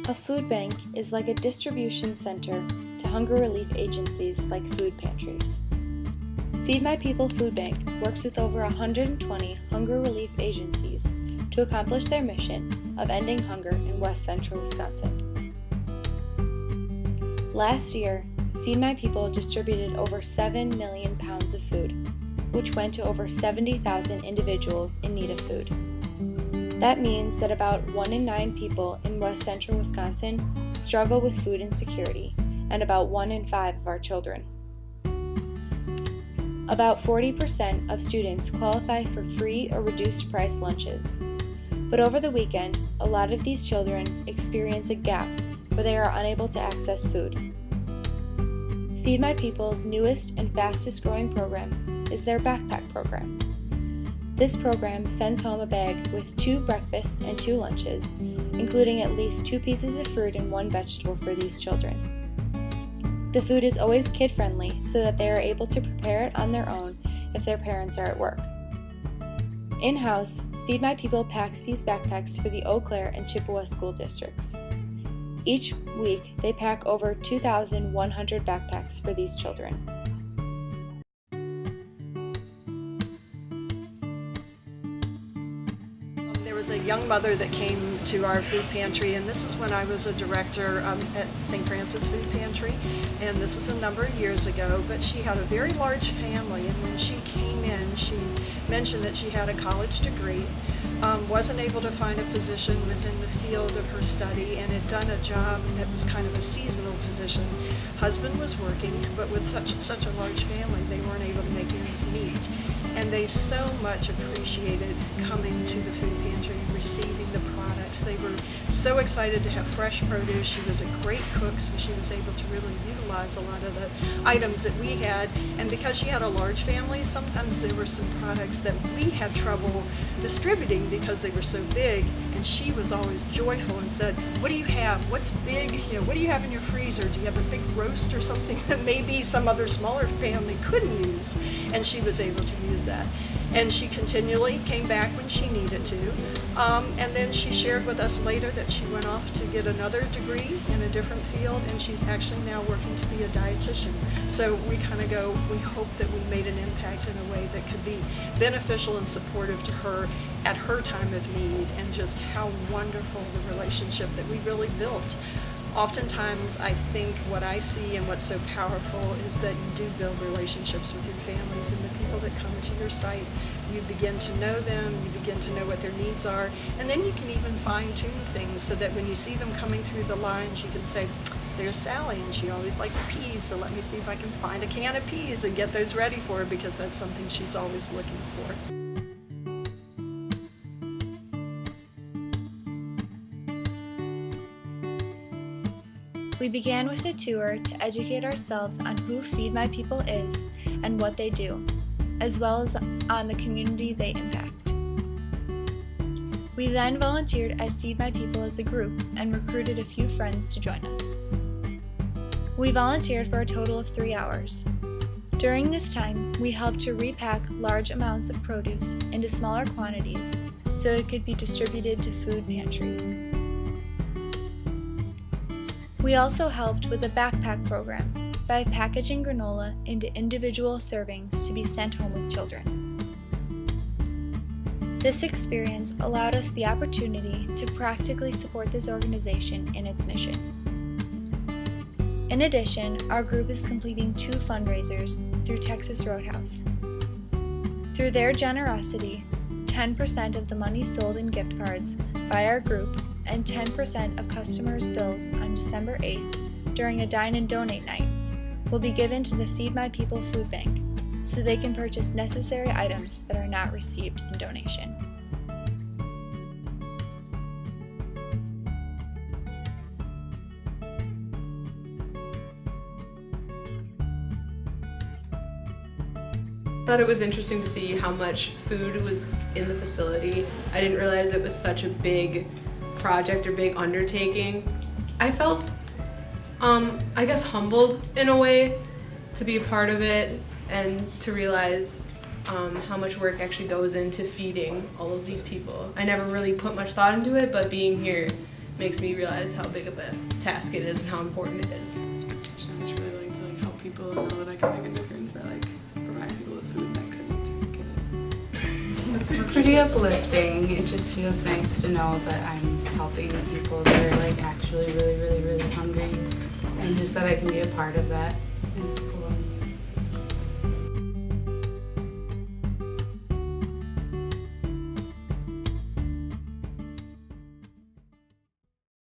A food bank is like a distribution center to hunger relief agencies like food pantries. Feed My People Food Bank works with over 120 hunger relief agencies to accomplish their mission of ending hunger in West Central Wisconsin. Last year, Feed My People distributed over 7 million pounds of food, which went to over 70,000 individuals in need of food. That means that about 1 in 9 people in West Central Wisconsin struggle with food insecurity, and about 1 in 5 of our children. About 40% of students qualify for free or reduced price lunches. But over the weekend, a lot of these children experience a gap where they are unable to access food. Feed My People's newest and fastest growing program is their backpack program. This program sends home a bag with 2 breakfasts and 2 lunches, including at least 2 pieces of fruit and 1 vegetable for these children. The food is always kid-friendly so that they are able to prepare it on their own if their parents are at work. In-house, Feed My People packs these backpacks for the Eau Claire and Chippewa school districts. Each week, they pack over 2,100 backpacks for these children. There was a young mother that came to our food pantry, and this is when I was a director at St. Francis Food Pantry, and this is a number of years ago, but she had a very large family, and when she came in, she mentioned that she had a college degree, wasn't able to find a position within the field of her study, and had done a job that was kind of a seasonal position. Husband was working, but with such a large family, they weren't able to make ends meet. And they so much appreciated coming to the food pantry and receiving the products. They were so excited to have fresh produce. She was a great cook, so she was able to really utilize a lot of the items that we had. And because she had a large family, sometimes there were some products that we had trouble distributing because they were so big. And she was always joyful and said, "What do you have? What's big? What do you have in your freezer? Do you have a big roast or something that maybe some other smaller family couldn't use?" And she was able to use that. And she continually came back when she needed to. And then she shared with us later that she went off to get another degree in a different field, and she's actually now working to be a dietitian. So we kind of go, we hope that we made an impact in a way that could be beneficial and supportive to her at her time of need, and just how wonderful the relationship that we really built. Oftentimes, I think what I see and what's so powerful is that you do build relationships with your families and the people that come to your site. You begin to know them, you begin to know what their needs are, and then you can even fine-tune things so that when you see them coming through the lines, you can say, "There's Sally, and she always likes peas, so let me see if I can find a can of peas and get those ready for her," because that's something she's always looking for. We began with a tour to educate ourselves on who Feed My People is and what they do, as well as on the community they impact. We then volunteered at Feed My People as a group and recruited a few friends to join us. We volunteered for a total of 3 hours. During this time, we helped to repack large amounts of produce into smaller quantities so it could be distributed to food pantries. We also helped with a backpack program by packaging granola into individual servings to be sent home with children. This experience allowed us the opportunity to practically support this organization in its mission. In addition, our group is completing 2 fundraisers through Texas Roadhouse. Through their generosity, 10% of the money sold in gift cards by our group and 10% of customers' bills on December 8th during a Dine and Donate night will be given to the Feed My People Food Bank so they can purchase necessary items that are not received in donation. I thought it was interesting to see how much food was in the facility. I didn't realize it was such a big project or big undertaking. I felt, I guess, humbled in a way to be a part of it and to realize how much work actually goes into feeding all of these people. I never really put much thought into it, but being here makes me realize how big of a task it is and how important it is. I just really like to like help people and know that I can make a difference by like providing people with food that couldn't get it. It's pretty uplifting. It just feels nice to know that I'm helping people that are like actually really hungry, and just that I can be a part of that is cool.